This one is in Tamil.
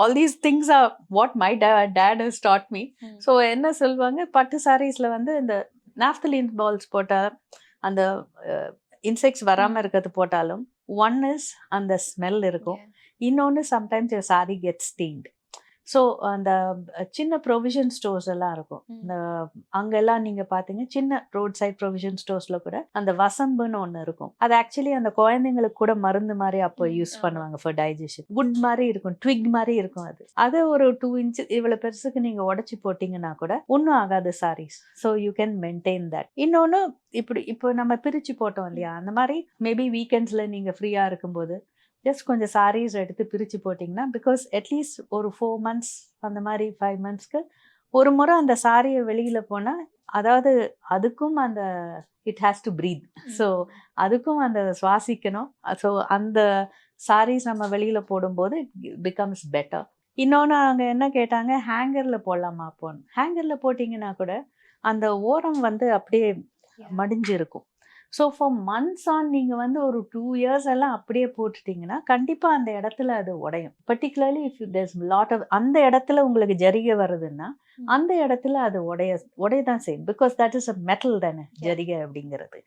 All these things are what my dad has dot me. So என்ன சொல்லுவாங்க, பட்டு சாரீஸ்ல வந்து இந்த நாப்தலின் பால்ஸ் போட்டா அந்த இன்செக்ட்ஸ் வராம இருக்கிறது போட்டாலும், ஒன் இஸ் அந்த ஸ்மெல் இருக்கும், இன்னொன்னு sometimes your sorry gets stained. So அந்த சின்ன ப்ரொவிஷன் ஸ்டோர்ஸ் எல்லாம் இருக்கும், இந்த அங்கெல்லாம் நீங்க பாத்தீங்க சின்ன ரோட் சைட் ப்ரொவிஷன் ஸ்டோர்ஸ்ல கூட அந்த வசம்புன்னு ஒண்ணு இருக்கும். அது ஆக்சுவலி அந்த குழந்தைங்களுக்கு கூட மருந்து மாதிரி அப்போ யூஸ் பண்ணுவாங்க ஃபார் டைஜஷன். வுட் மாதிரி இருக்கும், ட்விக் மாதிரி இருக்கும். அது ஒரு 2 inch இவ்வளவு பெருசுக்கு நீங்க உடைச்சு போட்டீங்கன்னா கூட ஒன்றும் ஆகாது sarees. So you can maintain that. இன்னொன்னு இப்போ நம்ம பிரிச்சு போட்டோம் இல்லையா, அந்த மாதிரி மேபி வீக்கெண்ட்ஸ்ல நீங்க ஃப்ரீயா இருக்கும்போது ஜஸ்ட் கொஞ்சம் சாரீஸ் எடுத்து பிரித்து போட்டிங்கன்னா, பிகாஸ் அட்லீஸ்ட் ஒரு 4 months அந்த மாதிரி 5 monthsக்கு ஒரு முறை அந்த சாரியை வெளியில் போனால், அதாவது அதுக்கும் அந்த it has to breath. So அதுக்கும் அந்த சுவாசிக்கணும். ஸோ அந்த சாரீஸ் நம்ம வெளியில் போடும்போது இட் பிகம்ஸ் பெட்டர். இன்னொன்று அவங்க என்ன கேட்டாங்க, ஹேங்கரில் போடலாமா அப்போன்னு. ஹேங்கரில் போட்டிங்கன்னா கூட அந்த ஓரம் வந்து அப்படியே மடிஞ்சு இருக்கும். ஸோ ஃபார் மந்த்ஸ் ஆன் நீங்கள் வந்து ஒரு 2 years எல்லாம் அப்படியே போட்டுட்டிங்கன்னா கண்டிப்பாக அந்த இடத்துல அது உடையும். Particularly if there's lot of அந்த இடத்துல உங்களுக்கு ஜரிகை வருதுன்னா அந்த இடத்துல அது உடைய தான் செய்யும். Because that is a metal தானே ஜரிகை அப்படிங்கிறது.